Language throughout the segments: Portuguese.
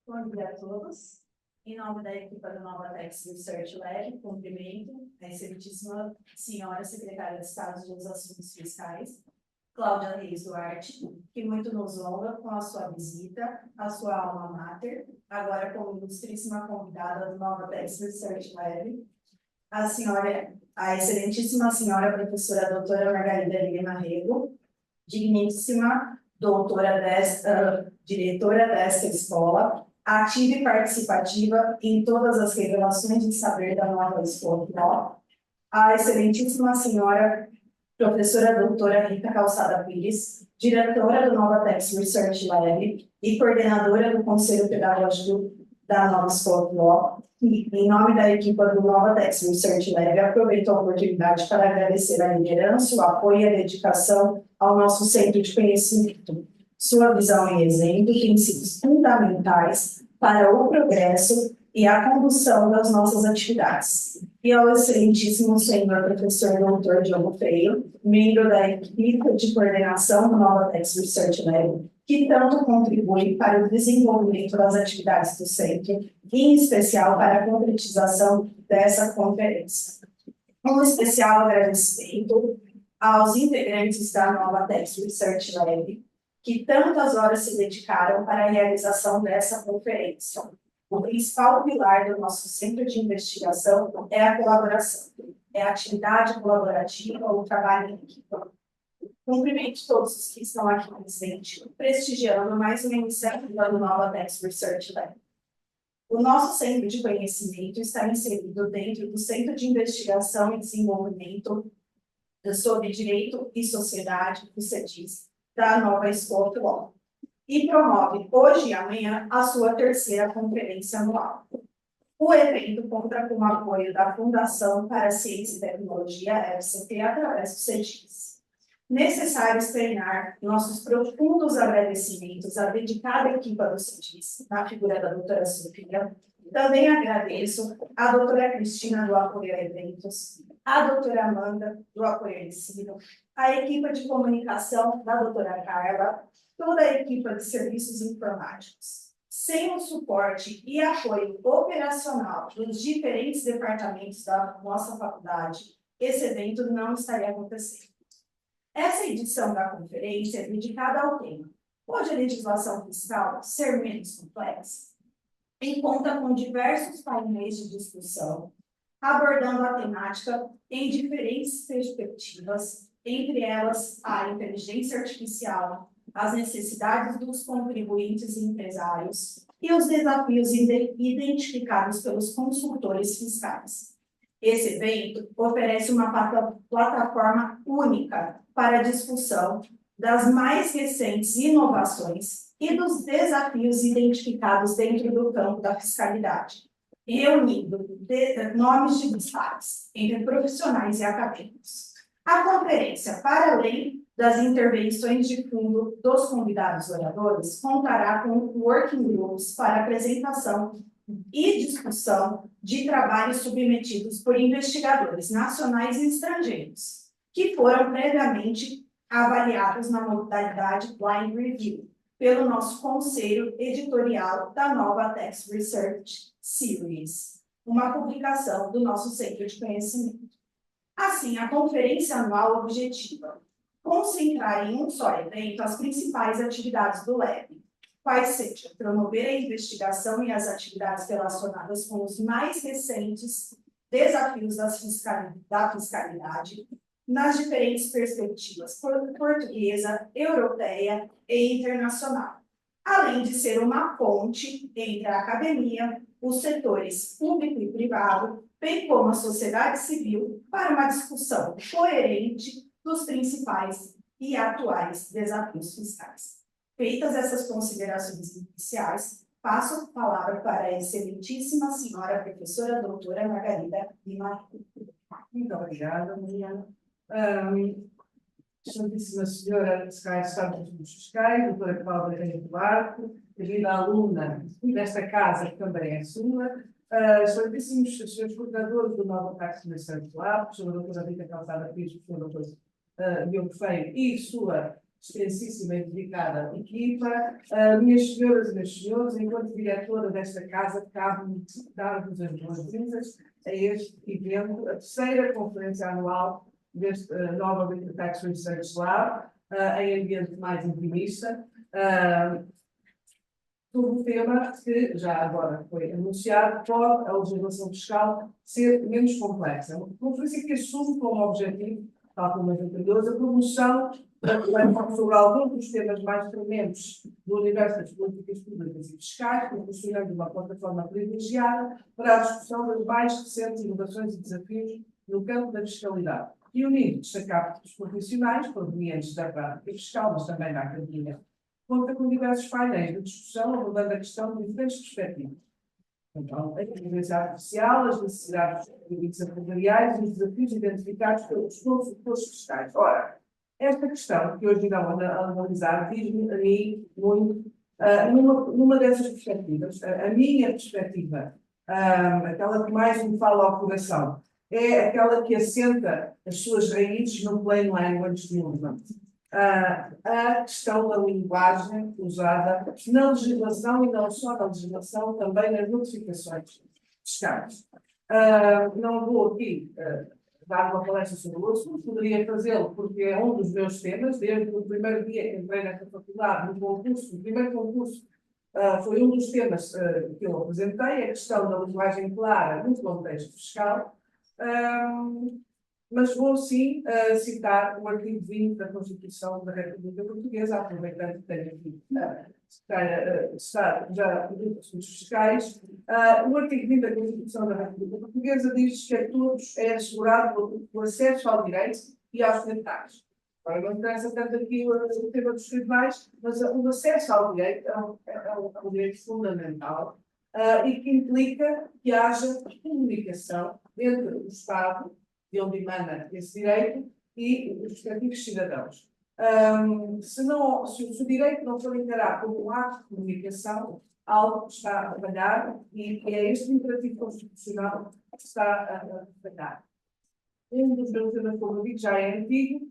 Bom dia a todos. Em nome da equipe do Novatex Research Lab, cumprimento a excelentíssima senhora secretária de Estado dos Assuntos Fiscais, Cláudia Reis Duarte, que muito nos honra com a sua visita, a sua alma mater, agora como ilustríssima convidada do Novatex Research Lab, a excelentíssima senhora professora doutora Margarida Lima Rego, digníssima diretora desta escola, ativa e participativa em todas as revelações de saber da nova escola, a excelentíssima senhora professora doutora Rita Calçada Pires, diretora do Novatex Research Lab e coordenadora do Conselho Pedagógico da Nova Escola, e, em nome da equipe do Novatex Research Lab, aproveito a oportunidade para agradecer a liderança, o apoio e a dedicação ao nosso centro de conhecimento. Sua visão e exemplo têm sido fundamentais para o progresso e a condução das nossas atividades. E ao excelentíssimo senhor professor doutor Diogo Feio, membro da equipe de coordenação do Novatex Research Lab, que tanto contribui para o desenvolvimento das atividades do centro, e em especial para a concretização dessa conferência. Um especial agradecimento aos integrantes da Novatex Research Lab, que tantas horas se dedicaram para a realização dessa conferência. O principal pilar do nosso centro de investigação é a colaboração, é a atividade colaborativa, o trabalho em equipe. Cumprimento todos os que estão aqui presentes, prestigiando mais uma iniciativa do Novatex Research Lab. O nosso centro de conhecimento está inserido dentro do Centro de Investigação e Desenvolvimento sobre Direito e Sociedade, o CEDIS, da Nova Escola, e promove hoje e amanhã a sua terceira conferência anual. O evento conta com o apoio da Fundação para a Ciência e Tecnologia, FCT, através do CEDIS. Necessário externar nossos profundos agradecimentos à dedicada equipe do CEDIS, na figura da doutora Sofia. Também agradeço à doutora Cristina, do apoio a eventos, à doutora Amanda, do apoio a ensino, à equipe de comunicação da doutora Carla, toda a equipe de serviços informáticos. Sem o suporte e apoio operacional dos diferentes departamentos da nossa faculdade, esse evento não estaria acontecendo. Essa edição da conferência é dedicada ao tema: pode a legislação fiscal ser menos complexa? E conta com diversos painéis de discussão, abordando a temática em diferentes perspectivas, entre elas a inteligência artificial, as necessidades dos contribuintes e empresários e os desafios identificados pelos consultores fiscais. Esse evento oferece uma plataforma única para a discussão das mais recentes inovações e dos desafios identificados dentro do campo da fiscalidade, reunindo nomes de destaques entre profissionais e acadêmicos. A conferência, para além das intervenções de fundo dos convidados oradores, contará com working groups para apresentação e discussão de trabalhos submetidos por investigadores nacionais e estrangeiros, que foram previamente avaliados na modalidade Blind Review, pelo nosso conselho editorial da Novatex Research Series, uma publicação do nosso Centro de Conhecimento. Assim, a conferência anual objetiva: concentrar em um só evento as principais atividades do Lab, quais sejam promover a investigação e as atividades relacionadas com os mais recentes desafios da fiscalidade, nas diferentes perspectivas portuguesa, europeia e internacional, além de ser uma ponte entre a academia, os setores público e privado, bem como a sociedade civil, para uma discussão coerente dos principais e atuais desafios fiscais. Feitas essas considerações iniciais, passo a palavra para a excelentíssima senhora professora doutora Margarida Lima. Muito obrigada, Mariana. Excelentíssima senhora secretária de Estado dos Assuntos Fiscais, doutora Cláudia Reis Duarte, querida aluna desta casa, que também é sua, excelentíssimos senhores coordenadores do Novatex Research Lab, professora doutora Rita Calçada Pires, professora doutora Diogo Feio e sua extensíssima e dedicada equipa, minhas senhoras e meus senhores, enquanto diretora desta casa, cabe-me dar-vos as boas-vindas a este evento, a terceira conferência anual deste nova Tax Research Lab, em ambiente mais intimista, sobre o tema que já agora foi anunciado, pode a legislação fiscal ser menos complexa. Uma conferência que assume como objetivo, tal como as anteriores, a promoção sobre alguns dos temas mais prementes do universo das políticas públicas e fiscais, proporcionando uma plataforma privilegiada para a discussão das mais recentes inovações e desafios no campo da fiscalidade, e unir destacados profissionais provenientes da prática fiscal, mas também da academia. Conta com diversos painéis de discussão abordando a questão de diferentes perspectivas. Então, a inteligência artificial, as necessidades jurídicas empresariais e os desafios identificados pelos consultores fiscais. Ora, esta questão que hoje irão analisar diz-me a mim muito numa dessas perspectivas. A minha perspectiva, aquela que mais me fala ao coração, é aquela que assenta as suas raízes no plain language movement. A questão da linguagem usada na legislação e não só na legislação, também nas notificações fiscais. Não vou aqui dar uma palestra sobre o assunto, poderia fazê-lo porque é um dos meus temas, desde o primeiro dia que entrei nesta faculdade, no concurso, o primeiro concurso, foi um dos temas que eu apresentei, a questão da linguagem clara no contexto fiscal. Mas vou sim citar o artigo 20 da Constituição da República Portuguesa, aproveitando que tenho aqui já assuntos fiscais. O artigo 20 da Constituição da República Portuguesa diz que a todos é assegurado o acesso ao direito e aos detalhes. Agora, não interessa tanto aqui o tema dos tribunais, mas o acesso ao direito é um direito fundamental e que implica que haja comunicação entre o Estado, de onde emana esse direito, e os respectivos cidadãos. Se o direito não for encarado como um ato de comunicação, algo está a falhar, e é este imperativo constitucional que está a falhar. Um dos meus temas, como eu digo, já é antigo,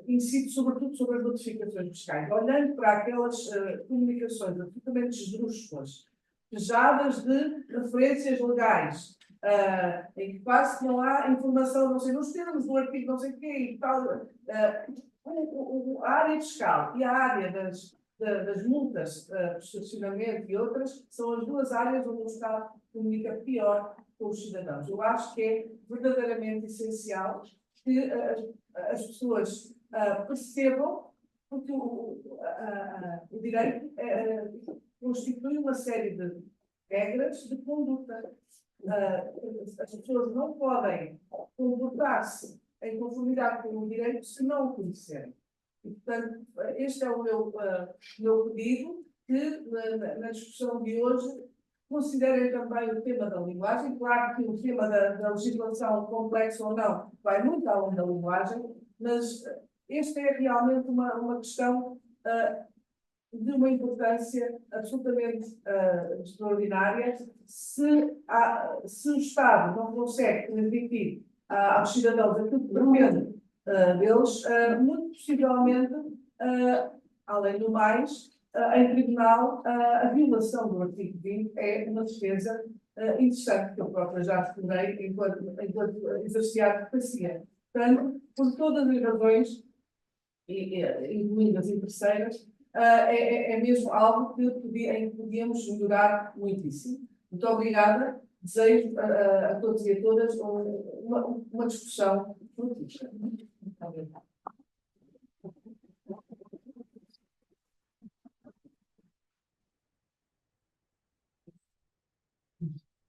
incide sobretudo sobre as notificações fiscais, olhando para aquelas comunicações absolutamente esdrúxulas, pesadas de referências legais, em que quase que não há informação, não sei, nos termos do artigo não sei o quê e tal. A área fiscal e a área das multas de estacionamento e outras são as duas áreas onde o Estado comunica pior com os cidadãos. Eu acho que é verdadeiramente essencial que as pessoas percebam, porque o direito constitui uma série de regras de conduta. As pessoas não podem comportar-se em conformidade com o direito se não o conhecerem. E, portanto, este é o meu pedido, que na discussão de hoje considerem também o tema da linguagem. Claro que o tema da legislação, complexo ou não, vai muito além da linguagem, mas esta é realmente uma questão de uma importância absolutamente extraordinária. Se o Estado não consegue transmitir aos cidadãos aquilo que pretende deles, muito possivelmente, além do mais, em tribunal, a violação do artigo 20 é uma defesa interessante, que eu própria já explorei enquanto exercia a advocacia. Portanto, por todas as razões, incluindo as terceiras, é mesmo algo em que podíamos melhorar muitíssimo. Muito obrigada. Desejo a todos e a todas uma discussão frutífera. Muito obrigada.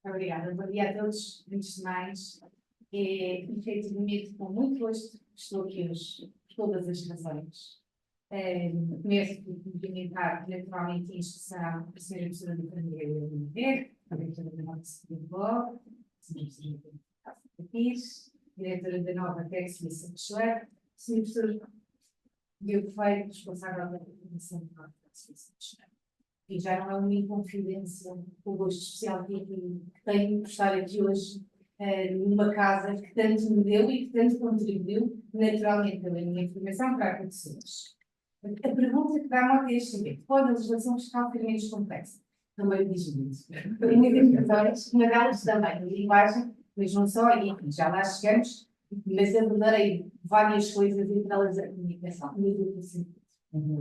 Obrigada. Bom dia a todos. Antes de mais, efetivamente, com muito gosto, estou aqui hoje por todas as razões. Começo por cumprimentar naturalmente a instituição, a senhora professora da família a diretora da nova Secretaria, a senhora professora da PIS, diretora da nova Tex Lissa Bachelet, a senhora professora Diogo Feio, responsável da coordenação da nova Tex Lissa Bachelet. E já não é uma inconfidência, o gosto especial que tenho por estar aqui hoje numa casa que tanto me deu e que tanto contribuiu naturalmente pela minha formação para as pessoas. A pergunta que dá-me é a seguinte: pode a legislação fiscal ser menos complexa? Também diz muito. Tem muitas razões, uma delas também, a linguagem, mas não só, e enfim, já lá chegamos, mas abordarei várias coisas, entre elas a comunicação, no duplo sentido.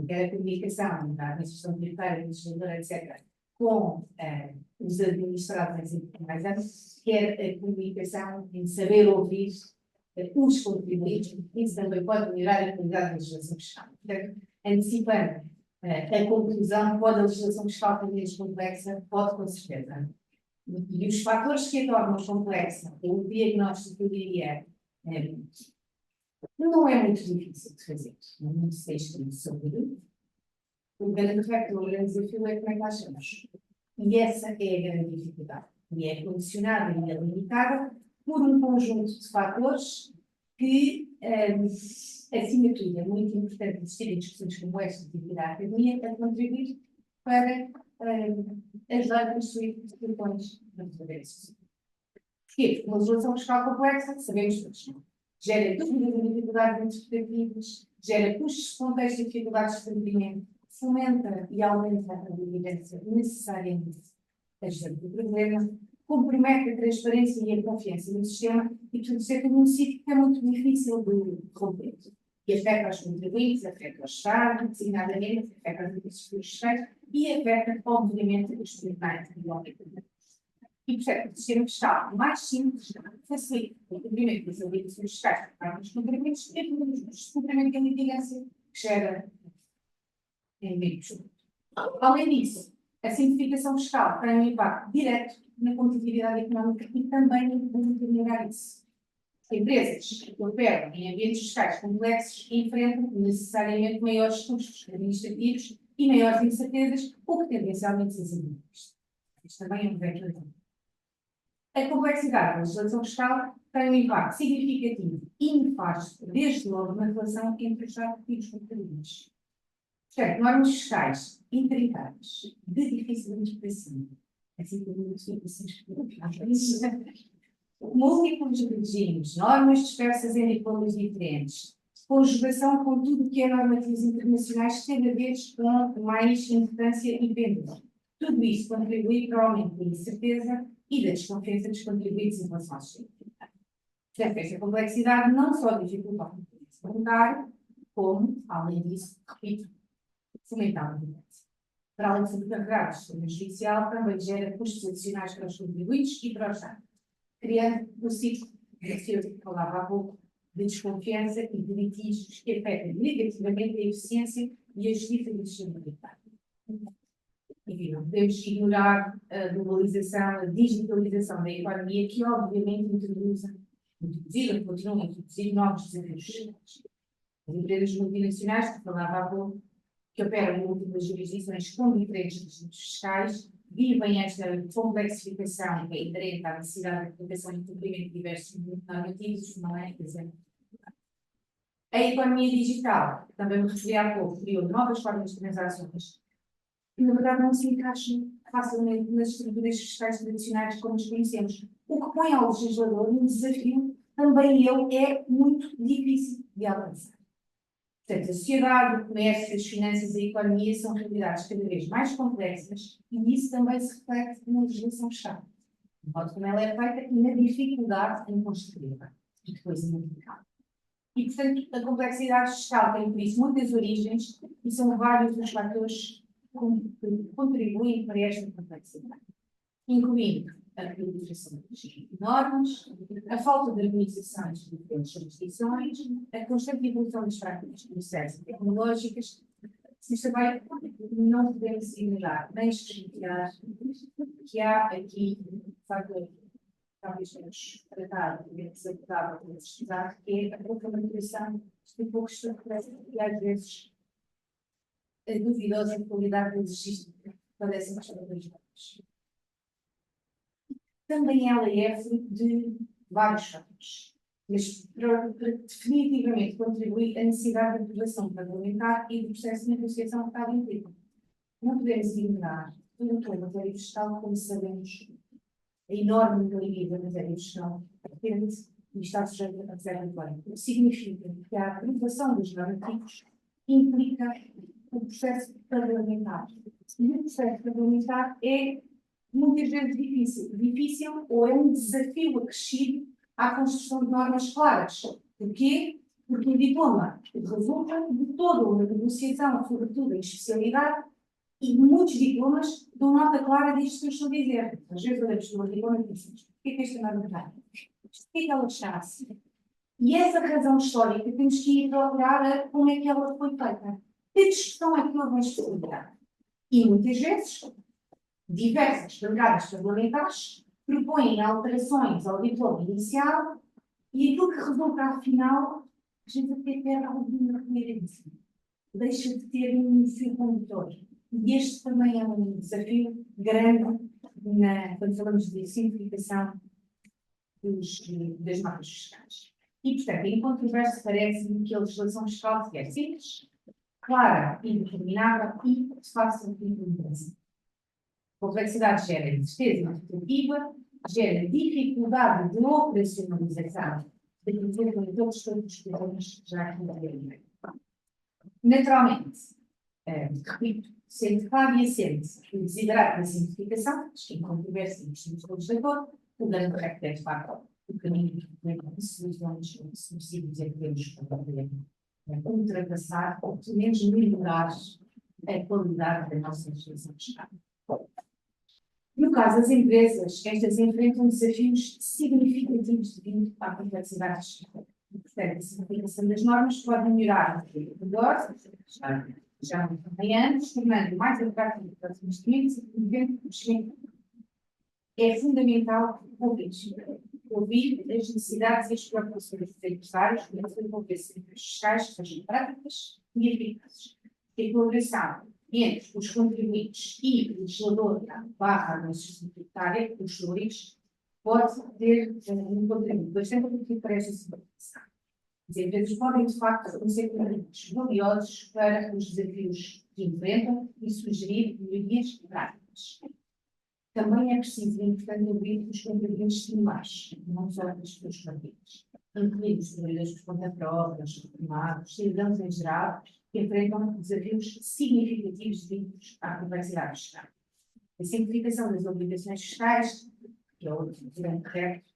Quer a comunicação da administração tributária, legisladora, etc., com os administradores e mais anos, quer a comunicação em saber ouvir os contribuintes, isso também pode melhorar a qualidade da legislação fiscal. Portanto, antecipando a conclusão, pode a legislação fiscal ser menos complexa? Pode, com certeza. E os fatores que a tornam complexa, o diagnóstico, eu diria, não é muito difícil de fazer. Não se escrito sobre. O grande facto, o grande desafio é como é que nós achamos. E essa é a grande dificuldade. E é condicionada e é limitada por um conjunto de fatores que, acima de tudo, é muito importante existirem discussões como esta de a academia a contribuir para ajudar a construir soluções para resolver isso. Porquê? Porque uma legislação fiscal complexa, sabemos todos, gera dúvidas e dificuldades interpretativas, gera custos de contexto e dificuldades de cumprimento, fomenta e aumenta a evidência necessariamente a gestão do problema, compromete a transparência e a confiança no sistema e, portanto, cerca de um sítio que é muito difícil de romper. E afeta os contribuintes, afeta o Estado, designadamente, afeta as empresas fiscais e afeta, obviamente, os tribunais e o objeto. E, portanto, o sistema fiscal mais simples facilita o cumprimento das obrigações fiscais por parte dos contribuintes e o descumprimento da litigância que gera em meios. Além disso, a simplificação fiscal tem um impacto direto na competitividade económica e também no público de melhorar isso. Empresas que operam em ambientes fiscais complexos enfrentam necessariamente maiores custos administrativos e maiores incertezas, o que tendencialmente se exige. Isto também é um vetor. A complexidade da legislação fiscal tem um impacto significativo e nefasto, desde logo, na relação entre o Estado e os contribuintes. Portanto, normas fiscais intrincadas, de difícil interpretação, assim como interpretações múltiplos regimes, normas dispersas em níveis diferentes, conjugação com tudo o que é normativas internacionais, cada vez com mais importância e pendor. Tudo isso contribui para o aumento da incerteza e da desconfiança dos contribuintes em relação ao sistema tributário. Portanto, esta complexidade não só dificulta a concorrência monetária, como, além disso, repito, fomentar a evidência. Para além de sobrecarregar o sistema judicial, também gera custos adicionais para os contribuintes e para o Estado, criando o ciclo que falava há pouco de desconfiança e de litígios que afetam negativamente a eficiência e a justiça do sistema tributário. Enfim, não podemos ignorar a globalização, a digitalização da economia, que obviamente introduziram e continuam a introduzir novos desafios fiscais. As empresas multinacionais, que falava há pouco, que operam em múltiplas jurisdições com diferentes regimes fiscais, vivem esta complexificação que é inerente à necessidade de aplicação e cumprimento de diversos normativos, não é? A economia digital, também me referi há pouco, criou novas formas de transações que, na verdade, não se encaixam facilmente nas estruturas fiscais tradicionais como as conhecemos, o que põe ao legislador um desafio, também ele é muito difícil de alcançar. Portanto, a sociedade, o comércio, as finanças e a economia são realidades cada vez mais complexas e isso também se reflete na legislação fiscal, no modo como ela é feita e na dificuldade em construí-la e depois em aplicá-la. E, portanto, a complexidade fiscal tem, por isso, muitas origens e são vários os fatores que contribuem para esta complexidade, incluindo a proliferação de normas, a falta de harmonização entre diferentes jurisdições, a constante evolução das práticas comerciais e tecnológicas, mas também não podemos ignorar nem desconfiar que há aqui um fator talvez menos tratado e menos adequado para estudar, que é a problematização de poucos estruturas e às vezes a duvidosa qualidade do exercício para essa questão das normas. Também ela é fruto de vários fatores, mas para definitivamente contribuir a necessidade de aprovação parlamentar e do processo de negociação que está implícito. Não podemos ignorar todo o matéria fiscal, como sabemos, a enorme maioria da matéria de gestão depende e está sujeita a reserva de lei. O que significa que a aprovação dos normativos implica o processo parlamentar. E o processo parlamentar é muitas vezes difícil. Difícil ou é um desafio acrescido à construção de normas claras. Porquê? Porque o diploma resulta de toda uma negociação, sobretudo em especialidade, e muitos diplomas dão nota clara disto que eu estou a dizer. Às vezes olhamos para um diploma e pensamos, porquê que esta norma está? Porquê que ela está assim? E essa razão histórica temos que ir procurar a como é que ela foi feita. Que discussão é que houve em especialidade? E muitas vezes, diversas bancadas parlamentares propõem alterações ao diploma inicial e aquilo que resulta, afinal, a gente até perde alguma coerência. Deixa de ter um fio condutor. E este também é um desafio grande quando falamos de simplificação das notas fiscais. E, portanto, em controverso, parece-me que a legislação fiscal deve ser simples, clara e determinada e de fácil implementação. Complexidade gera incerteza interpretativa, gera dificuldade de operacionalização daquilo que todos os problemas já aqui na. Naturalmente, repito, sendo claro e assente o desiderato da simplificação, acho que em controvérsia estamos todos de acordo, o grande recto é de facto o caminho de soluções possíveis é que podemos ultrapassar ou pelo menos melhorar a qualidade da nossa legislação fiscal. No caso das empresas, estas enfrentam desafios significativos devido à complexidade fiscal. Portanto, a simplificação das normas pode melhorar o negócio, já há anos, tornando mais atrativo para os investimentos e promovendo o crescimento. É fundamental ouvir as necessidades e as preocupações dos empresários para desenvolver serviços fiscais que sejam práticas e eficazes. A colaboração entre os contribuintes e o legislador barra administração tributária, os senhores, pode ter um contributo bastante positivo para esta simplificação. As empresas podem, de facto, ser contributos valiosos para os desafios que enfrentam e sugerir melhorias práticas. Também é preciso e importante ouvir os contribuintes similares, não só as pessoas partidas, incluindo os trabalhadores por conta própria, os reformados, cidadãos em geral, que enfrentam desafios significativos devidos à complexidade fiscal. A simplificação das obrigações fiscais, que é outro grande reto,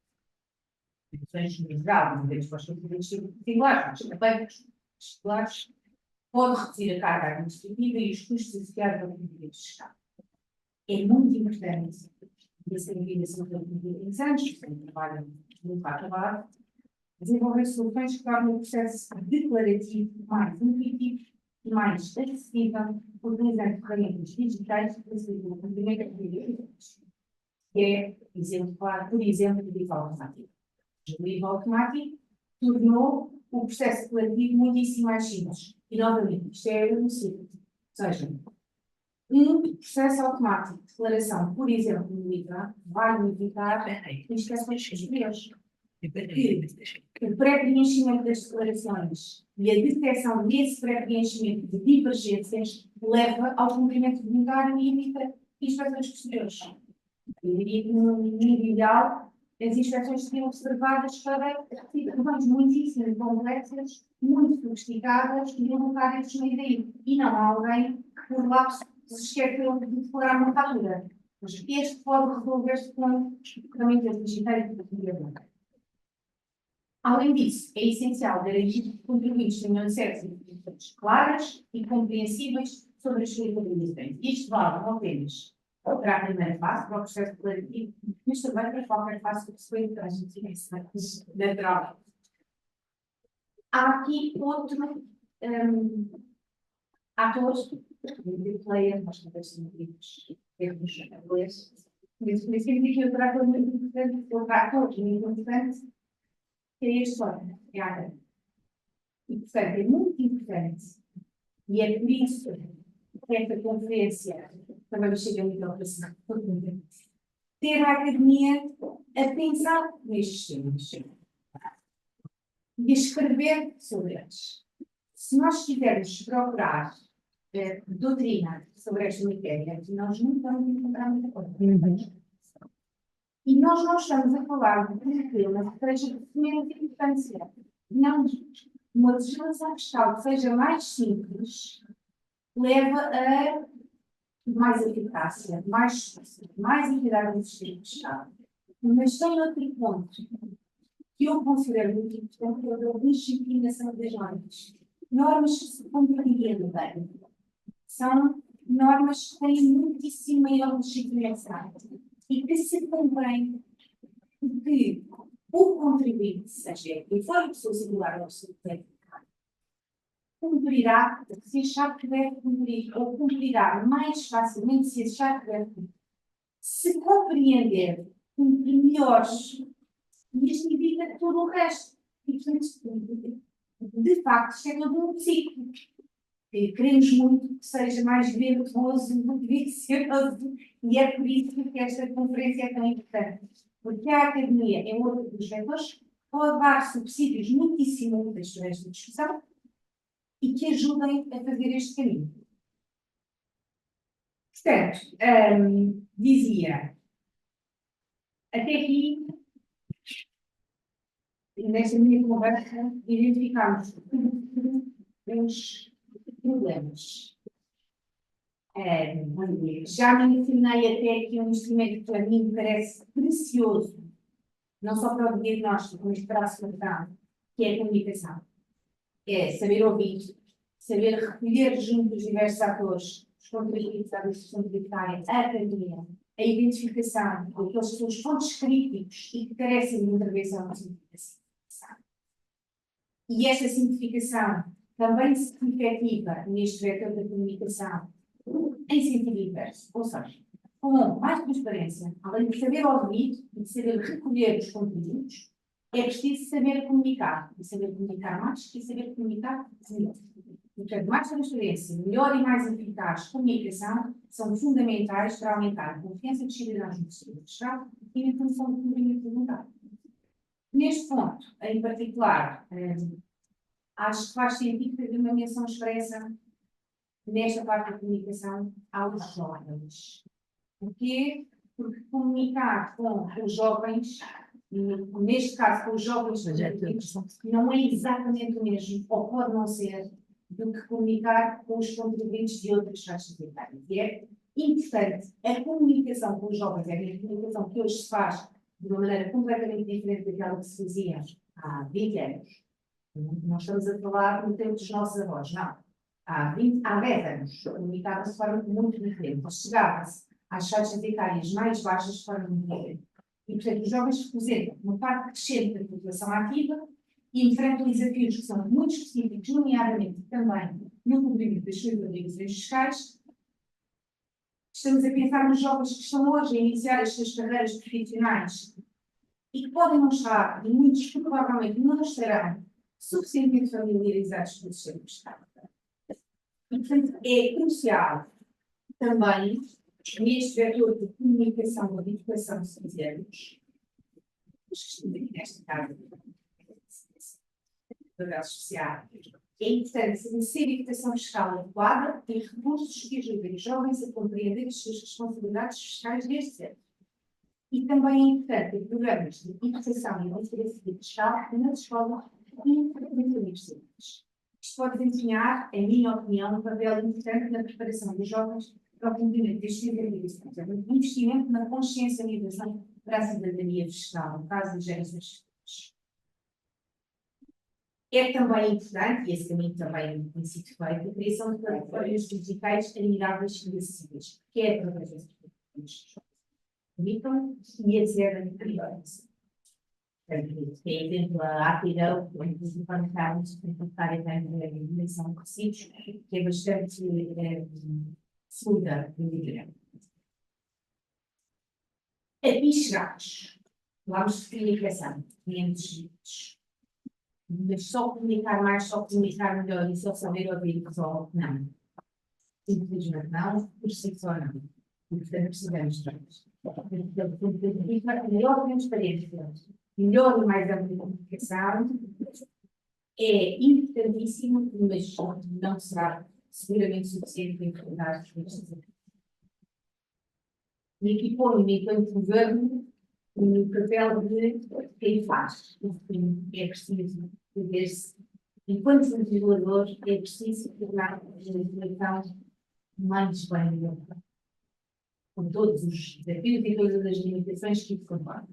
obrigações no geral, não temos para os contribuintes singulares, mas também particulares, pode reduzir a carga administrativa e os custos associados ao contribuinte fiscal. É muito importante essa combinação de contribuintes antes, que trabalham no trabalho, desenvolver soluções que tornem o processo declarativo mais intuitivo e mais acessível, utilizando ferramentas digitais para facilitar o cumprimento de obrigações. Que é, por exemplo, o IVA automático. O IVA automático tornou o processo declarativo muitíssimo mais simples. E, novamente, isto é um ciclo. Ou seja, um processo automático de declaração, por exemplo, no IVA, vai evitar inspeções posteriores. O pré-preenchimento das declarações e a detecção desse pré-preenchimento de divergências leva ao cumprimento voluntário e evita inspeções posteriores. Eu diria que, no mundo ideal, as inspeções seriam observadas para situações muitíssimo complexas, muito sofisticadas e voluntárias no meio daí. E não há alguém que, por lapso, se esqueceu de declarar uma fatura. Mas este pode resolver-se com ferramentas digitais de comunicação. Além disso, é essencial garantir que os contribuintes tenham acesso a informações claras e compreensíveis sobre as suas obrigações. Isto vale não apenas para a primeira fase, para o processo declarativo, mas também para qualquer fase subsequente para a gente natural. Há aqui outro ator, o player, nós conversamos termos inglês, mas por isso que aqui outro ator muito importante, outro ator muito importante, que é a história, é a arte. E, portanto, é muito importante, e é por isso que esta conferência também chega a nível operacional, ter a academia a pensar nestes temas e a escrever sobre eles. Se nós quisermos procurar doutrina sobre esta matéria, nós não vamos encontrar muita coisa. E nós não estamos a falar de um tema que seja de menos importância. Não. Uma legislação fiscal que seja mais simples leva a mais eficácia, mais equidade no sistema fiscal. Mas tem outro ponto que eu considero muito importante, que é a legitimação das normas. Normas que se compreendem bem. São normas que têm muitíssimo maior legitimação e que se cumprem que o contribuinte, seja quem for a pessoa singular ou subjetivo, cumprirá se achar que deve cumprir, ou cumprirá mais facilmente se achar que deve cumprir. Se compreender, cumprir melhores. E isto indica todo o resto. E, portanto, de facto, isto é todo um ciclo. E queremos muito que seja mais virtuoso do que vicioso. E é por isso que esta conferência é tão importante. Porque a academia é outro dos vetores que pode dar subsídios muitíssimo úteis para esta discussão e que ajudem a fazer este caminho. Portanto, dizia, até aqui, nesta minha conversa, identificámos os problemas. Já mencionei até aqui um instrumento que para mim parece precioso, não só para o diagnóstico, mas para a solução, que é a comunicação. É saber ouvir, saber recolher junto dos diversos atores, os contribuintes da administração tributária, a academia, a identificação daqueles que são os pontos críticos e que carecem de intervenção na simplificação. E esta simplificação também se efetiva neste vetor da comunicação em sentido inverso, ou seja, com mais transparência, além de saber ouvir e de saber recolher os conteúdos, é preciso saber comunicar, e saber comunicar mais e saber comunicar melhor. Portanto, mais transparência, melhor e mais eficaz comunicação são fundamentais para aumentar a confiança dos cidadãos no sistema fiscal e na função do cumprimento tributário. Neste ponto, em particular, acho que faz sentido fazer uma menção expressa nesta parte da comunicação aos jovens. Porquê? Porque comunicar com os jovens, neste caso com os jovens não é exatamente o mesmo, ou pode não ser, do que comunicar com os contribuintes de outras faixas etárias. E é importante, a comunicação com os jovens, é a comunicação que hoje se faz de uma maneira completamente diferente daquela que se fazia há 20 anos. Não estamos a falar no tempo dos nossos avós, não. Há 10 anos, comunicava-se de forma muito diferente. Chegava-se às faixas etárias mais baixas de forma muito diferente. E, portanto, os jovens representam uma parte crescente da população ativa e enfrentam desafios que são muito específicos, nomeadamente também no cumprimento das suas obrigações fiscais. Estamos a pensar nos jovens que estão hoje a iniciar as suas carreiras profissionais e que podem não estar, e muitos provavelmente não estarão, suficientemente familiarizados com o sistema fiscal. E, portanto, é crucial também, neste vetor de comunicação ou de educação, se quisermos, nesta casa, social, é importante fornecer educação fiscal adequada e recursos que ajudem os jovens a compreender as suas responsabilidades fiscais desde cedo. E também é importante ter programas de educação e literacia fiscal nas escolas e nas universidades. Isto pode desempenhar, em minha opinião, um papel importante na preparação dos jovens para o cumprimento destes deveres. É um investimento na consciencialização para a cidadania fiscal, no caso das gerações futuras. É também importante, e esse caminho também tem sido feito, a criação de plataformas digitais amigáveis e acessíveis, que é através das plataformas permitam e acedem a melhores. Por exemplo, a Apidão, onde os informáticos tributários têm a dimensão de recibos, que é bastante segura no dia. Aqui chegamos. Vamos de comunicação, 500 minutos. Mas só comunicar mais, só comunicar melhor e só saber ouvir só não. Simplesmente não, por si só não. E portanto precisamos de nós. Melhor transparência, melhor e mais ampla comunicação é importantíssimo, mas não será seguramente suficiente para enfrentar as coisas. E aqui põe-me enquanto governo o papel de quem faz. É preciso ver-se, enquanto legislador, é preciso tornar a legislação mais bem elaborada, com todos os desafios e todas as limitações que isso comporta.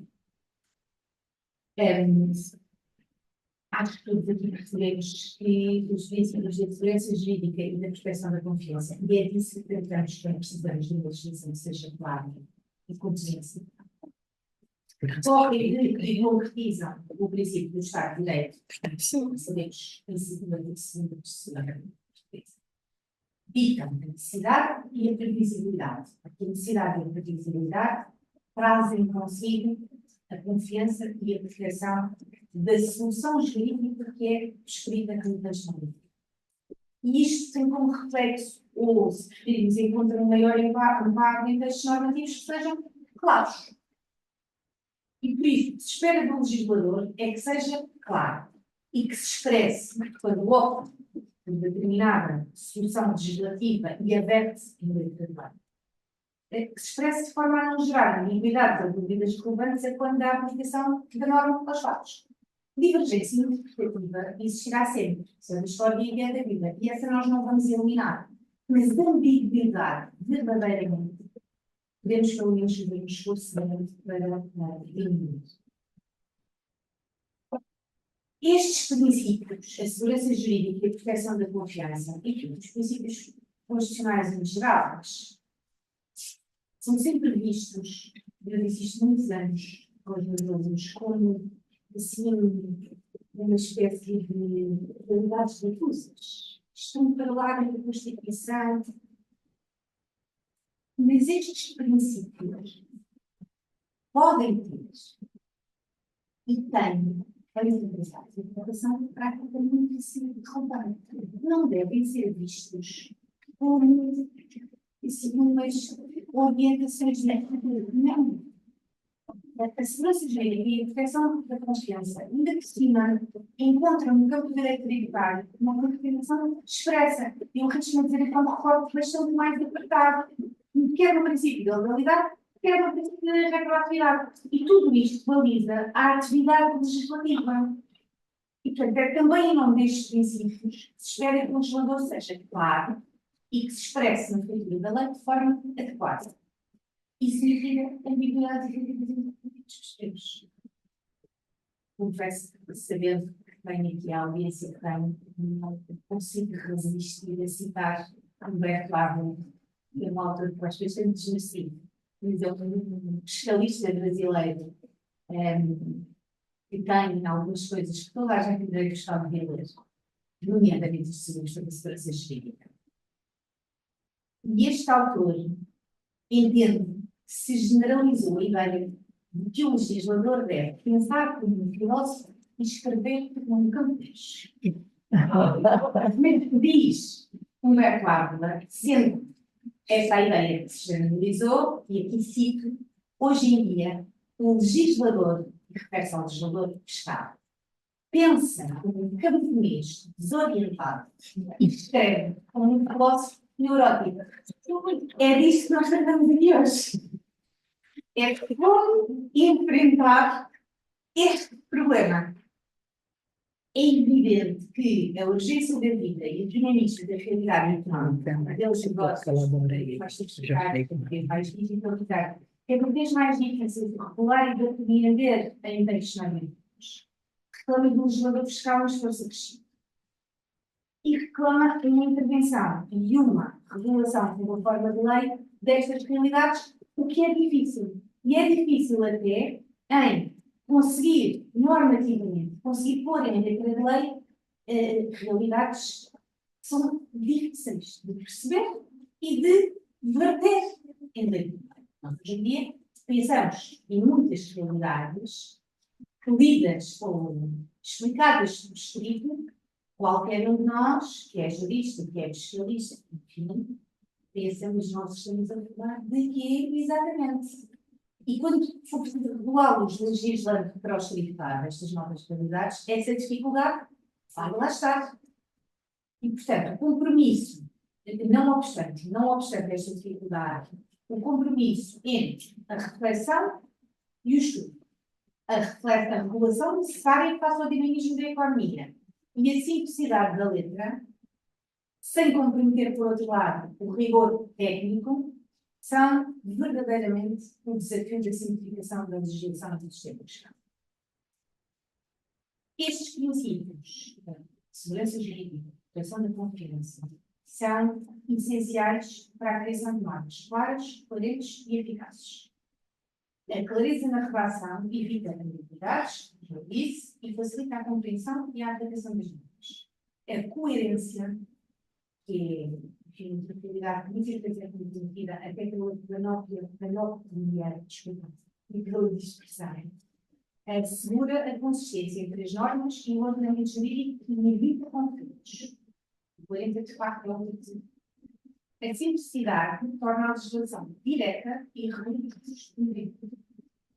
Acho que todos aqui percebemos que os princípios da segurança jurídica e da proteção da confiança, e é disso que tratamos quando precisamos de uma legislação que seja clara e contundente, recorrem e concretizam o princípio do Estado de Direito, sabemos o princípio da segurança, ditam a necessidade e a previsibilidade. A necessidade e a previsibilidade trazem consigo a confiança e a proteção da solução jurídica que é escrita no texto jurídico. E isto tem como reflexo, ou se preferirmos, encontra um maior impacto em textos normativos que sejam claros. E por isso, o que se espera do legislador é que seja claro e que se expresse quando opta por determinada solução legislativa e averte em letra de lei. Que se expresse de forma a não gerar ambiguidade ou dúvidas relevantes a quando há aplicação da norma aos fatos. Divergência interpretativa existirá sempre, isso é da história e é da vida, e essa nós não vamos eliminar. Mas a ambiguidade, verdadeiramente, podemos pelo menos fazer um esforço para eliminar. Estes princípios, a segurança jurídica e a proteção da confiança, e os princípios constitucionais em geral, são sempre vistos, eu disse isto há muitos anos, com os meus alunos, como assim, uma espécie de realidades difusas. Estão para lá da Constituição. Mas estes princípios podem ter e têm a interpretação praticamente relevante. Não devem ser vistos como umas orientações de não. A segurança jurídica e a proteção da confiança, ainda por cima, encontram no campo do direito tributário uma confirmação expressa e um risco de dizer que é um recorte bastante mais apertado, quer no princípio da legalidade, quer no princípio da retroatividade. E tudo isto baliza a atividade legislativa. E, portanto, é também em nome destes princípios que se espera que o legislador seja claro e que se expresse na feitiçaria da lei de forma adequada. Isso significa ambiguidade e discussões. Confesso que, sabendo que tenho aqui a audiência que tenho, não consigo resistir a citar Humberto Ávila, que é um autor que faz bastante desmerecido, mas é um especialista brasileiro que tem algumas coisas que toda a gente deveria gostar de ler, nomeadamente os seguros sobre a segurança jurídica. E este autor entende que se generalizou a ideia de que o legislador deve pensar como um filósofo e escrever como um camponês. Mas diz Humberto Ávila, sendo essa a ideia que se generalizou, e aqui cito, hoje em dia, o legislador, e refere-se ao legislador que está, pensa como um camponês desorientado e escreve como um filósofo neurótico. É disto que nós tratamos aqui hoje. É como enfrentar este problema. É evidente que a urgência da vida e o dinamismo da realidade económica deles negócios vai justificar porque vai digitalizar é cada vez mais difícil de regular e de compreender em textos normativos. Reclama do legislador fiscal um esforço acrescido. E reclama uma intervenção e uma regulação de uma forma de lei destas realidades, o que é difícil. E é difícil até em conseguir, normativamente, conseguir pôr em letra de lei realidades que são difíceis de perceber e de verter em letra de lei. Nós, hoje em dia, pensamos em muitas realidades que lidas ou explicadas por escrito, qualquer um de nós, que é jurista, que é especialista, enfim, pensamos nós estamos a falar de que exatamente. E quando for preciso regulá-los legislando para os tributar estas novas realidades, essa dificuldade vai lá estar. E, portanto, o compromisso, não obstante esta dificuldade, o compromisso entre a reflexão e o estudo. Reflete a regulação necessária face ao dinamismo da economia e a simplicidade da letra, sem comprometer, por outro lado, o rigor técnico, são verdadeiramente o desafio da simplificação da legislação do sistema fiscal. Estes princípios de segurança jurídica, proteção da confiança, são essenciais para a criação de normas claras, coerentes e eficazes. A clareza na redação evita ambiguidades, juízo e facilita a compreensão e a aplicação das normas. A coerência, que é, enfim, uma atividade que muitas vezes é comprometida até pela panóplia e pela dispersão, assegura a consistência entre as normas e o ordenamento jurídico e evita conflitos. A coerência, de facto, é um objetivo. A simplicidade torna a legislação direta e reduzir.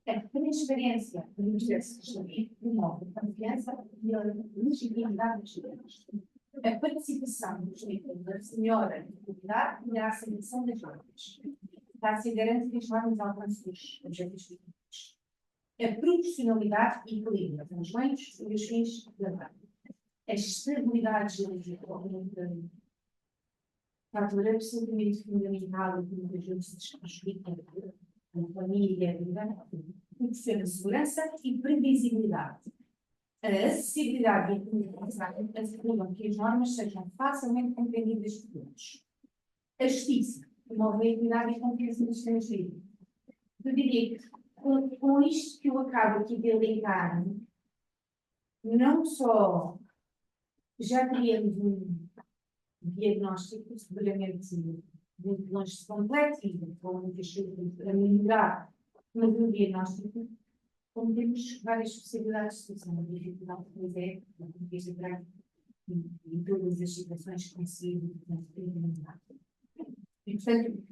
A transparência do processo legislativo promove a confiança e a legitimidade dos cidadãos. A participação dos stakeholders melhora a qualidade e a aceitação das normas. Está-se a garantir que as normas alcancem os objetivos políticos. A proporcionalidade e equilíbrio entre os meios e os fins da lei. A estabilidade jurídica fator absolutamente fundamental que muitas vezes se explica na família, tem que ser a segurança e previsibilidade. A acessibilidade e a comunicação asseguram que as normas sejam facilmente compreendidas por todos. A justiça promove a equidade e a confiança nos sistemas jurídicos. Eu diria que, com isto que eu acabo aqui de elencar, não só já teríamos um diagnóstico seguramente muito longe de completo e com muitas coisas a melhorar, mas um diagnóstico, como temos várias possibilidades de solução. A dificuldade depois é, do ponto de vista prático, em todas as situações que consigo implementar. E, portanto,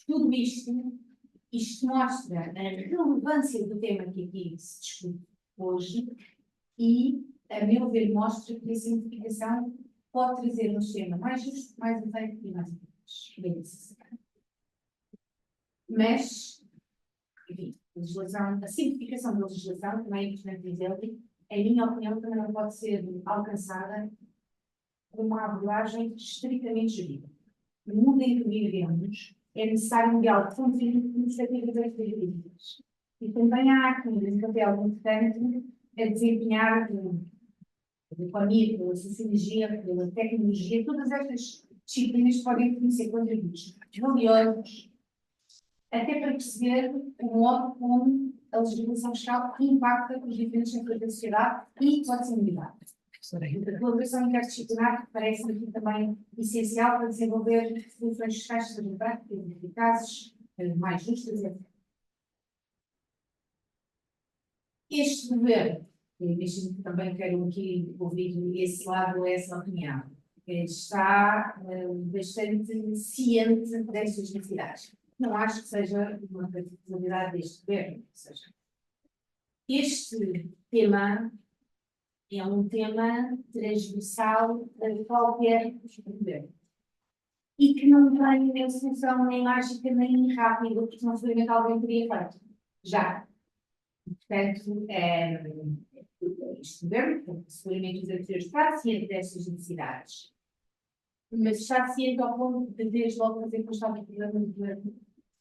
tudo isto mostra a relevância do tema que aqui se discute hoje e, a meu ver, mostra que a simplificação pode trazer um sistema mais justo, mais efetivo e mais eficaz. Bem necessário. Mas, enfim, a simplificação da legislação também é importante dizer que, em minha opinião, também não pode ser alcançada com uma abordagem estritamente jurídica. No mundo em que vivemos, é necessário um diálogo contínuo com iniciativas jurídicas. E também há aqui um papel importante a desempenhar pela economia, pela sociologia, pela tecnologia. Todas estas disciplinas podem fornecer contributos valiosos, até para perceber o modo como a legislação fiscal impacta os diferentes setores da sociedade e a sustentabilidade. A colaboração interdisciplinar parece aqui também essencial para desenvolver soluções fiscais que sejam práticas, eficazes, mais justas, etc. Este governo, e também quero aqui ouvir esse lado ou essa opinião, está bastante ciente destas necessidades. Não acho que seja uma particularidade deste governo. Ou seja, este tema é um tema transversal a qualquer governo. E que não tem nem solução nem mágica nem rápida, porque não seguramente alguém teria feito. Já. Portanto, este governo, seguramente os anteriores, está ciente destas necessidades. Mas está ciente ao ponto de, desde logo, fazer constar o problema do governo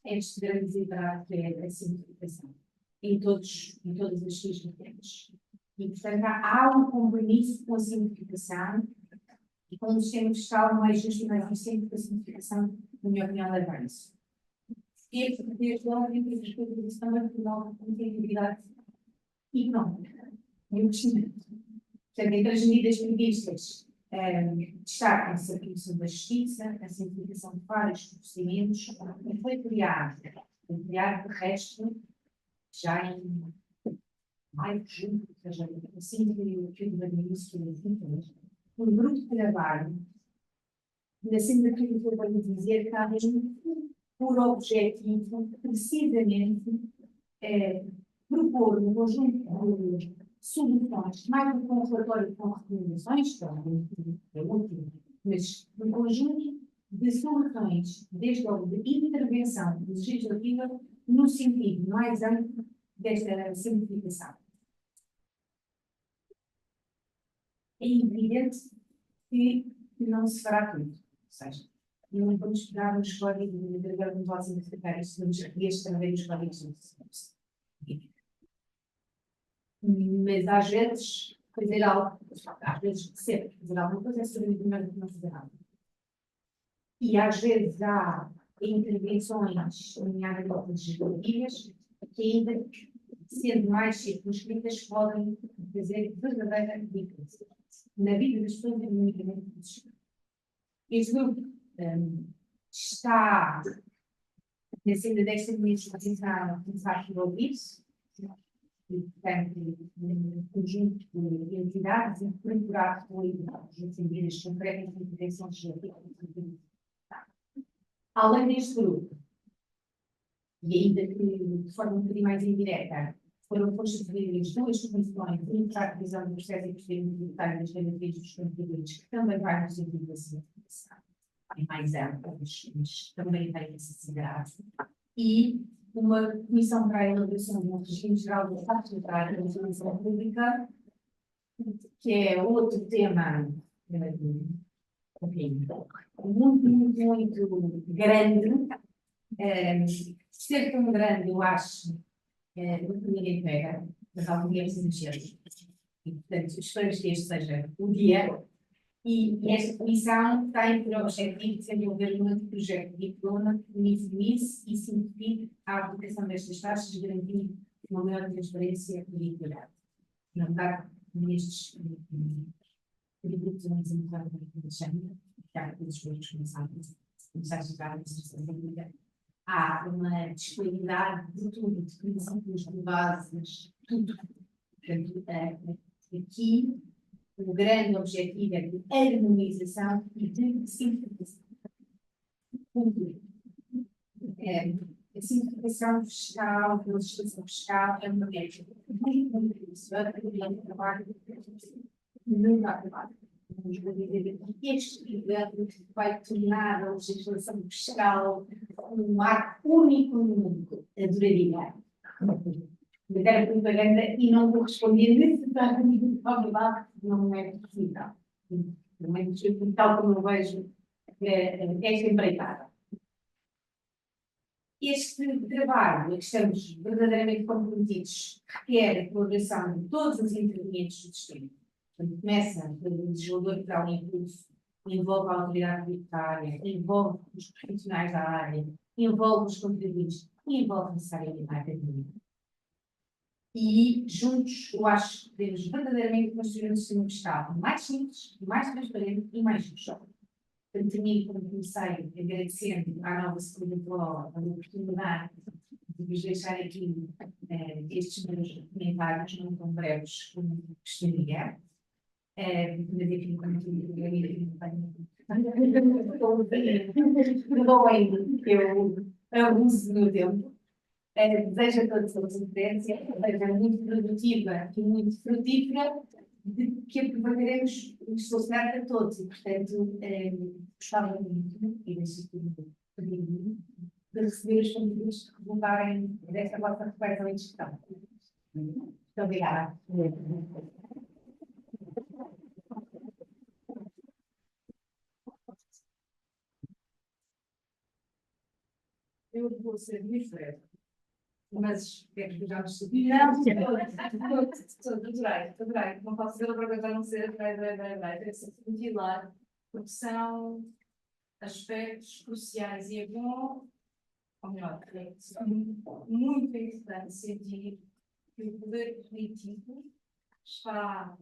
este grande desigualdade que é a simplificação em todas as suas vertentes. E, portanto, há um compromisso com a simplificação e com um sistema fiscal mais justo e mais eficiente, porque a simplificação, na minha opinião, leva a isso. Desde logo, entre as coisas também promove a competitividade económica e o crescimento. Portanto, entre as medidas previstas, destacam-se a promoção da justiça, a simplificação de vários procedimentos, e foi criado, de resto, já em maio, junho, ou seja, assim que o governo iniciou um grupo de trabalho, e assim daquilo que eu vou dizer, está mesmo por objetivo, precisamente, propor um conjunto de soluções, mais do que um relatório com recomendações, que é útil, mas um conjunto de soluções, desde logo de intervenção legislativa, no sentido mais amplo desta simplificação. É evidente que não se fará tudo. Ou seja, não vamos pegar nos códigos, agora não posso identificar isso, vamos reescrever os códigos de uso. Mas às vezes, fazer algo, às vezes sempre fazer alguma coisa é saber primeiro do que não fazer nada. E às vezes há intervenções, nomeadamente legislativas, que ainda, sendo mais circunscritas, podem fazer verdadeira diferença na vida das pessoas e no movimento dos. Este grupo está, na senda desta ministra, a começar por ouvir-se, e, portanto, um conjunto de entidades e procurar as medidas concretas de intervenção legislativa. Além deste grupo, e ainda que de forma um bocadinho mais indireta, foram constituídas duas comissões de para a revisão do processo e procedimento tributário das garantias dos contribuintes, que também vai no sentido da simplificação. É mais ampla, mas também tem necessidade. E uma comissão para a elaboração de um regime geral do Estado tributário da administração pública, que é outro tema muito grande. Ser tão grande, eu acho, do que ninguém pega, mas algum dia precisa mexer. E, portanto, esperamos que este seja o dia. E esta comissão tem por objetivo de desenvolver um projeto de diploma que uniformize e simplifique a aplicação destas taxas, garantindo uma maior transparência e equidade. Não está nestes tributos a desenvolver a chama, que há todos os outros começaram a chegar a administração pública. Há uma disponibilidade de tudo, de princípios, de bases, tudo. Portanto, aqui, o grande objetivo é de harmonização e de simplificação. A simplificação fiscal, a legislação fiscal, é uma média muito interessante, muito trabalho, muito trabalho. Este evento vai tornar a legislação fiscal um marco único no mundo. Adoraria. Mas era propaganda e não correspondia necessariamente à verdade, não é possível. Tal como eu vejo esta empreitada. Este trabalho, que estamos verdadeiramente comprometidos, requer a colaboração de todos os intervenientes do sistema. Começa pelo legislador que dá um impulso, envolve a autoridade tributária, envolve os profissionais da área, envolve os contribuintes e envolve necessariamente a academia. E juntos, eu acho que podemos verdadeiramente construir um sistema fiscal mais simples, mais transparente e mais justo. Portanto, termino como comecei, agradecendo à nova Secretaria a oportunidade de vos deixar aqui estes meus comentários, não tão breves como gostaria. Mas enfim, como tudo, eu abuso do meu tempo. Desejo a todos uma conferência, seja muito produtiva e muito frutífera, de que aproveitaremos o solucionar para todos. E, portanto, gostava muito, e deixo aqui de receber os convidados que voltarem desta vossa reflexão e discussão. Muito obrigada. Eu vou ser diferente. Mas quero que já nos sabia. Adorei. Não posso ser obrigada a não ser. Tem que ser ventilar, porque são aspectos cruciais e é bom, ou melhor, é muito importante sentir que o poder político está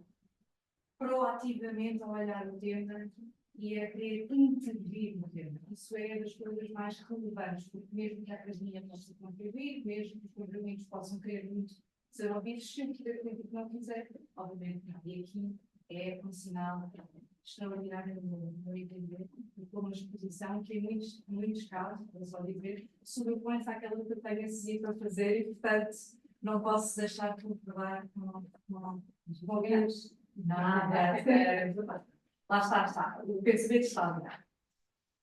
proativamente a olhar o tema e a querer intervir no tema. Isso é das coisas mais relevantes, porque mesmo que a academia possa contribuir, mesmo que os contribuintes possam querer muito ser ouvidos, se o poder político não quiser, obviamente não. E aqui é um sinal extraordinário no entender, como uma exposição que em muitos casos, vou só dizer, sobrepõe-se àquela que eu tenho esse para fazer e, portanto, não posso deixar de concordar com os movimentos. Nada. Lá está. O pensamento está.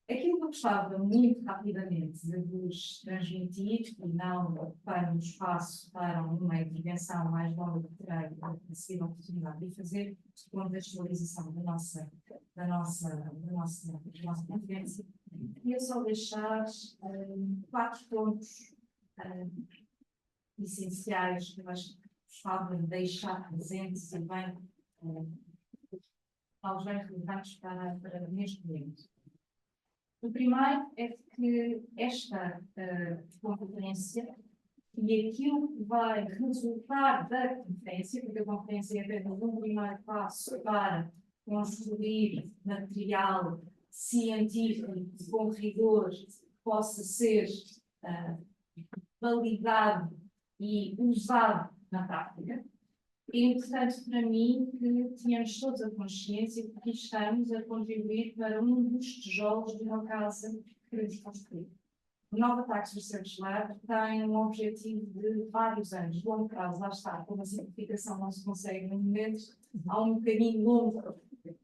Aquilo que eu gostava muito rapidamente de vos transmitir, e não ocupar um espaço para uma intervenção mais longa que terei a seguir a oportunidade de fazer, contextualização da nossa conferência, queria só deixar 4 pontos essenciais que eu acho que gostava de deixar presentes e bem aos bem relevantes para neste momento. O primeiro é que esta conferência e aquilo que vai resultar da conferência, porque a conferência é apenas um primeiro passo para construir material científico com rigor que possa ser validado e usado na prática. É importante para mim que tenhamos todos a consciência de que estamos a contribuir para um dos tijolos de uma casa que queremos construir. O Nova Tax Research Lab tem um objetivo de vários anos, de longo prazo, lá está, como a simplificação não se consegue no momento, há um caminho longo para fazer.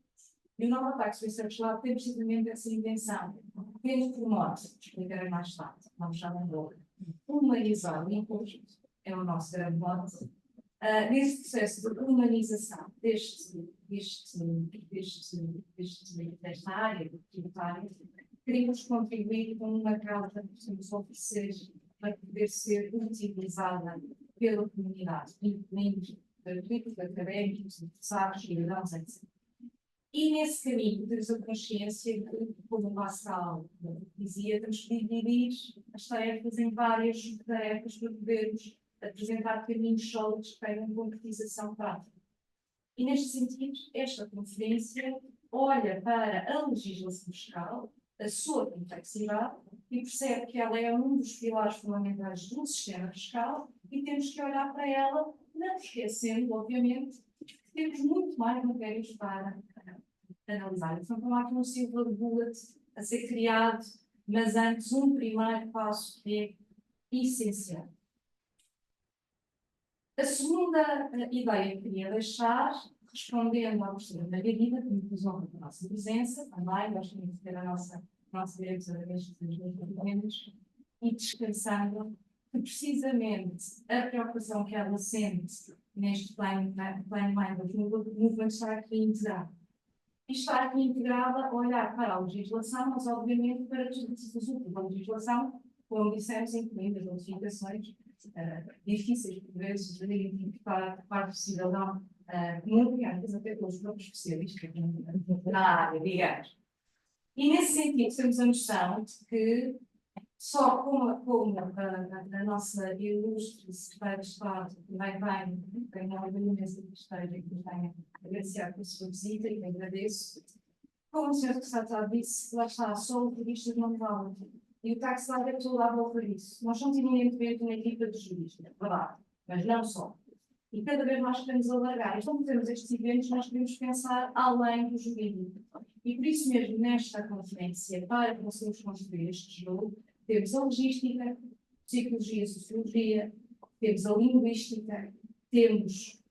E o Nova Tax Research Lab tem precisamente essa intenção. Tendo por mote, explicarei mais tarde, vamos já na boca, humanizar o imposto, é o nosso grande mote. Nesse processo de humanização desta área tributária, queremos contribuir com uma causa que possamos oferecer para poder ser utilizada pela comunidade, incluindo políticos, académicos, empresários, cidadãos, etc. E nesse caminho temos a consciência que, como o Pascal dizia, temos que dividir as tarefas em várias tarefas para podermos apresentar caminhos sólidos que tenham concretização prática. E neste sentido, esta conferência olha para a legislação fiscal, a sua complexidade, e percebe que ela é um dos pilares fundamentais do sistema fiscal e temos que olhar para ela, não esquecendo, obviamente, que temos muito mais matérias para analisar. Então, não há aqui um silver bullet a ser criado, mas antes um primeiro passo que é essencial. A segunda ideia que queria deixar, respondendo à professora Margarida, que me fez honra pela nossa presença, também, gosto muito de ter a nossa diretora destes documentos, e descansando que precisamente a preocupação que ela sente neste plano Mind Movement está aqui integrada. E está aqui integrada a olhar para a legislação, mas obviamente para os resultados da legislação, como dissemos, incluindo as notificações difíceis, por vezes, de identificar por parte do cidadão comum, e às vezes até pelos próprios especialistas na área, digamos. E nesse sentido, temos a noção de que só como a nossa ilustre secretária de Estado também tem uma imensa secretária que tenha agradecer pela sua visita e que agradeço. Como o Sr. Secretário disse, lá está, só o jurista não vale. E o Tax Lab é todo a volta disso. Nós somos eminentemente uma equipa de juristas, verdade, mas não só. E cada vez mais queremos alargar. E como temos estes eventos, nós queremos pensar além do jurídico. E por isso mesmo, nesta conferência, para conseguirmos construir este jogo, temos a logística, psicologia, sociologia, temos a linguística, temos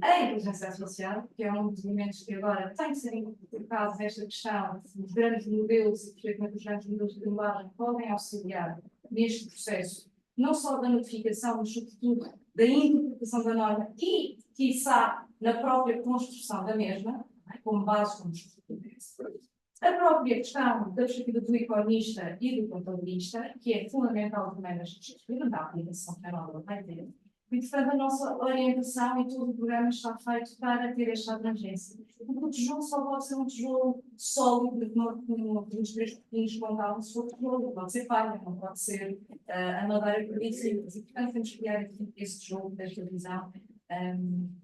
a inteligência artificial, que é um dos elementos que agora tem que ser incorporado nesta questão dos grandes modelos e, perfeitamente, os grandes modelos de linguagem podem auxiliar neste processo, não só da notificação, mas, sobretudo, da interpretação da norma e, quiçá, na própria construção da mesma, como base, como a própria questão da perspectiva do economista e do contabilista, que é fundamental também nesta perspectiva, da aplicação que a norma vai ter. E, portanto, a nossa orientação e todo o programa está feito para ter esta abrangência. Porque o tijolo só pode ser um tijolo sólido, como os 3 pequenos contavam, se for tijolo, pode ser palha, não pode ser a madeira predicível. E, portanto, temos que criar aqui esse tijolo desta visão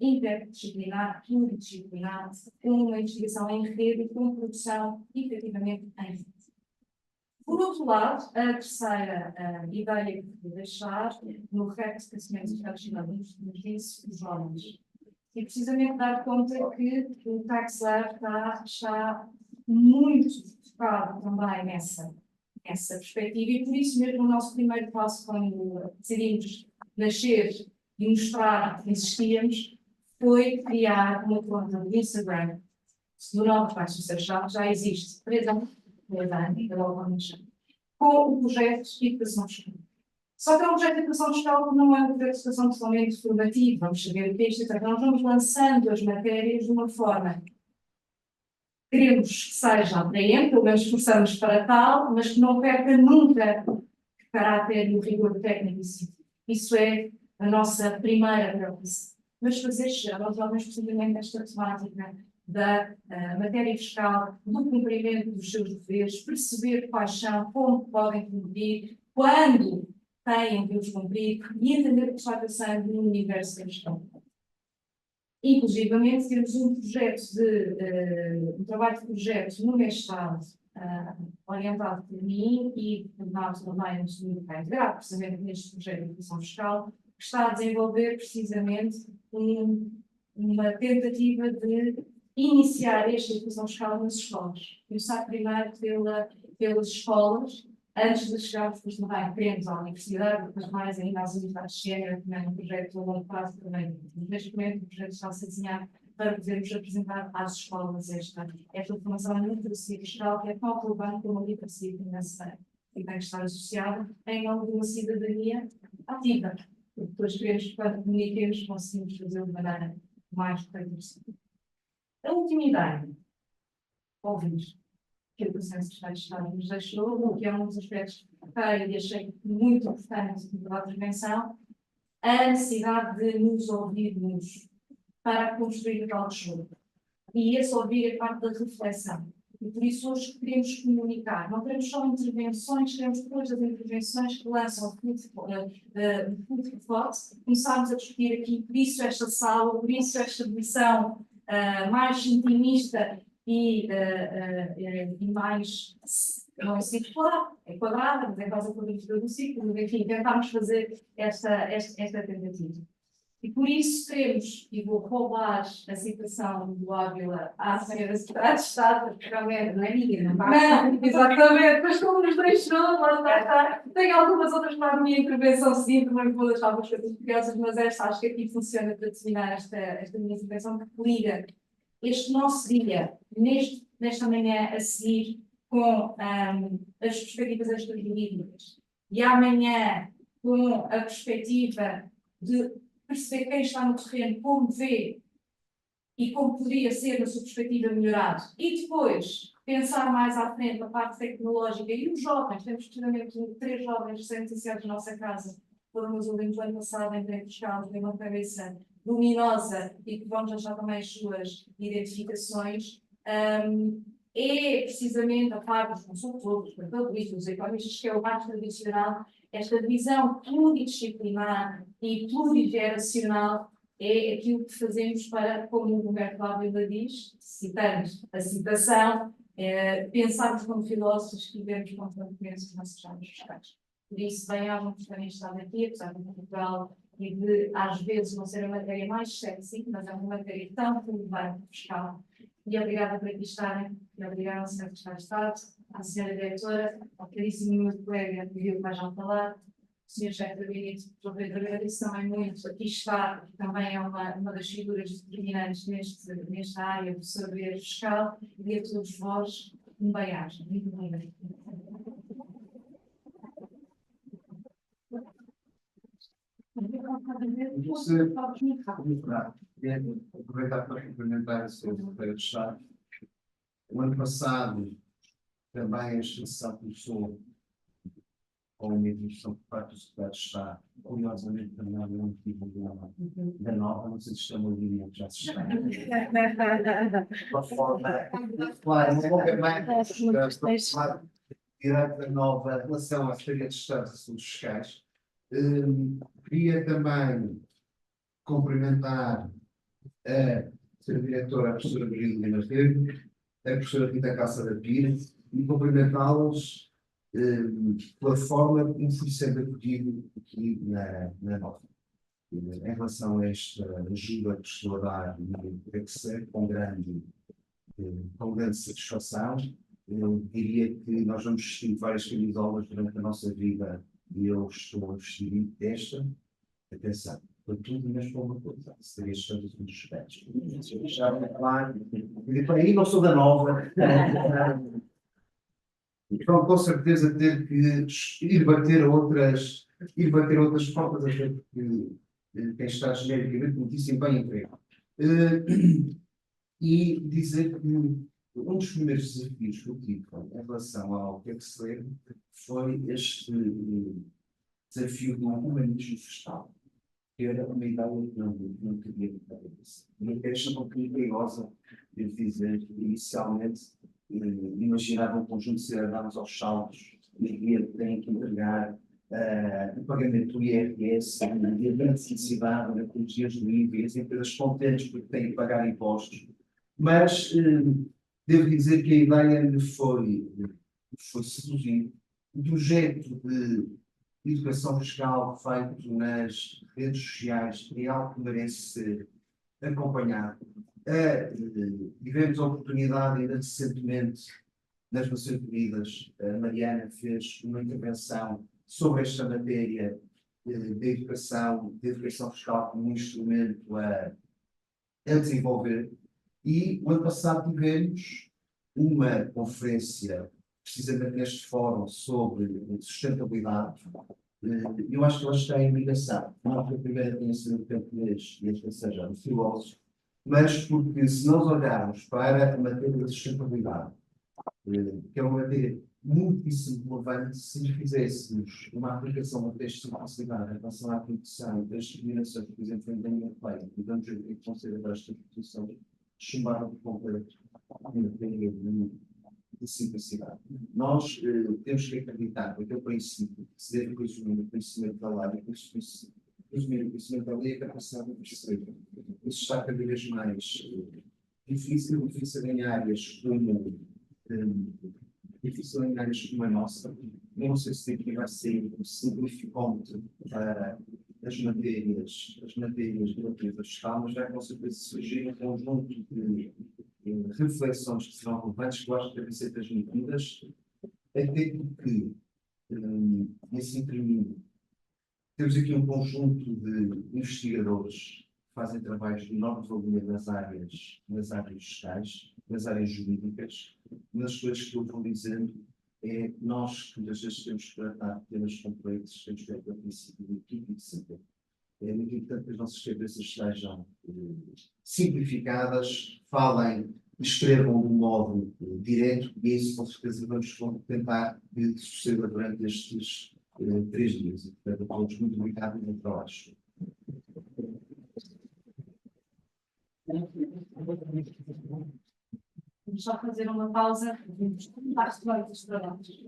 interdisciplinar, pluridisciplinar, com uma investigação em rede e com produção, efetivamente, em rede. Por outro lado, a terceira ideia que vou deixar, no resto de conhecimentos relacionados nos jovens, e precisamente dar conta que o Tax Lab está muito focado também nessa perspectiva, e por isso mesmo o nosso primeiro passo, quando decidimos nascer e mostrar que existíamos, foi criar uma conta do Instagram do Nova Tax Research Lab, já existe 3 anos, com o projeto de educação fiscal. Só que é um projeto de educação fiscal que não é um projeto de educação totalmente formativo. Vamos saber o que é isto. Nós vamos lançando as matérias de uma forma que queremos que seja atraente, pelo menos esforçamos para tal, mas que não perca nunca o caráter e o rigor técnico e científico. Isso é a nossa primeira preocupação. Mas fazer chegar aos jovens precisamente esta temática da matéria fiscal, do cumprimento dos seus deveres, perceber quais são, como podem cumprir, quando têm de os cumprir e entender o que está passando no universo da gestão. Inclusivamente, temos um projeto um trabalho de projeto no mestrado, orientado por mim e coordenado também no segundo que é integrado, precisamente neste projeto de educação fiscal, que está a desenvolver precisamente uma tentativa de iniciar esta educação fiscal nas escolas. Começar primeiro pelas escolas, antes de chegarmos depois também, queremos à universidade, depois mais ainda às universidades sénior, também um projeto a longo prazo também. Neste momento o projeto está a ser desenhado para podermos apresentar às escolas esta formação em literacia fiscal, que é tão relevante como a literacia financeira, e tem que estar associada em nome de uma cidadania ativa. Porque depois queremos que, quando comuniquemos, conseguimos fazê-lo de maneira mais correta possível. A última ideia, ouvir que a Educação Secretária de Estado nos deixou, que é um dos aspectos que e achei muito importante da intervenção, a necessidade de nos ouvirmos para construir o tal jogo. E esse ouvir é parte da reflexão. E por isso hoje queremos comunicar. Não queremos só intervenções, queremos depois das intervenções que lançam o food for thought, começarmos a discutir aqui, por isso esta sala, por isso esta visão mais intimista e mais, não é circular, é quadrada, mas é quase a quadratura do ciclo, enfim, tentarmos fazer esta tentativa. E por isso queremos, e vou roubar a citação do Ávila à senhora Secretária de Estado, porque realmente não é minha, não vai. Não, exatamente, mas como nos deixou, lá está. Tenho algumas outras para a minha intervenção seguinte, mas vou deixar algumas coisas curiosas, mas esta acho que aqui funciona para determinar esta minha intervenção, que liga este nosso dia, nesta manhã a seguir, com as perspectivas extrajurídicas, e amanhã com a perspectiva de perceber quem está no terreno, como vê e como poderia ser na sua perspectiva melhorado. E depois, pensar mais à frente a parte tecnológica e os jovens. Temos precisamente 3 jovens recém-iniciados na nossa casa. Foram os alunos do ano passado em direito fiscal, de uma cabeça luminosa e que vão deixar também as suas identificações. É precisamente a parte dos consultores, dos contabilistas, dos economistas, que é o mais tradicional. Esta visão pluridisciplinar e plurideracional é aquilo que fazemos para, como o Roberto Ávila diz, citando a citação, pensarmos como filósofos que vivemos constantemente os nossos anos fiscais. Por isso, bem, há muitos que têm estado aqui, apesar de Portugal e de, às vezes, não ser a matéria mais sexy, mas é uma matéria tão relevante fiscal. E obrigada por aqui estarem, e obrigada ao Sr. Secretário de Estado, à Sra. Diretora, ao caríssimo meu colega que viu que vai já falar, o Sr. Chefe de Gabinete, o Dr. Pedro, agradeço também muito. Aqui está, que também é uma das figuras determinantes nesta área do saber fiscal, e a todos vós, um bem-aja. Muito obrigada. Aproveitar para complementar o Sr. Secretário de Estado. O ano passado, também a instituição começou com uma introdução por parte do Secretário de Estado, curiosamente também no antigo da Nova, não sei se estão a ouvir, já se está. Claro, uma boca mais direto da Nova em relação à Secretaria de Estado de Assuntos Fiscais. Queria também cumprimentar a Sra. Diretora, a professora Virgília Lima Rego, a professora Rita Cássio da Pires, e cumprimentá-los pela forma como fui sendo acolhido aqui na Nova. Em relação a esta ajuda que estou a dar no PECSE, com grande satisfação, eu diria que nós vamos vestir várias camisolas durante a nossa vida e eu estou a vestir esta. Atenção, para tudo, mas para uma coisa, seria estando os aspectos. Já claro, e para aí não sou da Nova. Então, com certeza, ter que ir bater outras portas, até porque quem está genericamente muitíssimo bem emprego. E dizer que um dos primeiros desafios que eu tive em relação ao que é que se lê foi este desafio do humanismo fiscal, que era uma ideia que não queria na cabeça. Uma queixa um pouquinho perigosa, devo dizer, inicialmente imaginava um conjunto de cidadãos aos saltos e têm que entregar o pagamento do IRS, a beneficiariedade, a ecologia do IVA, e as empresas contentes porque têm que pagar impostos. Mas devo dizer que a ideia me foi seduzir. O projeto de educação fiscal feito nas redes sociais é algo que merece ser acompanhado. Tivemos a oportunidade, ainda recentemente, nas Nações Unidas, a Mariana fez uma intervenção sobre esta matéria de educação fiscal como um instrumento a desenvolver. E o ano passado tivemos uma conferência, precisamente neste fórum, sobre sustentabilidade. Eu acho que elas têm ligação. Não que a primeira tenha sido o camponês e esta seja o filósofo, mas porque se nós olharmos para a matéria da sustentabilidade, que é uma matéria muitíssimo relevante, se fizéssemos uma aplicação de texto de simplicidade em relação à produção das discriminações, por exemplo, da União Europeia, e vamos ver o que considera esta produção, chumbaram por completo a matéria de simplicidade. Nós temos que acreditar que aquele princípio que se deve presumir o conhecimento da lei, presumir o conhecimento da lei, a capacidade de perceber. Isso está cada vez mais difícil em áreas como a nossa. Eu não sei se aqui vai ser um simplificante para as matérias relativas fiscal, mas vai com certeza surgir um conjunto de reflexões que serão relevantes, que eu acho que devem ser transmitidas, até porque, e assim termino, temos aqui um conjunto de investigadores que fazem trabalhos de enorme valia nas áreas fiscais, nas áreas jurídicas. Uma das coisas que eu vou dizendo é nós, que muitas vezes temos que tratar temas complexos, temos que ter o princípio do equipe de saber. É muito importante que as nossas cabeças sejam simplificadas, falem, escrevam de um modo direto, e isso com certeza vamos tentar que suceda durante estes 3 dias. E, portanto, a todos muito obrigado e muito trabalho. Vamos só fazer uma pausa. Vamos comentar os trabalhos.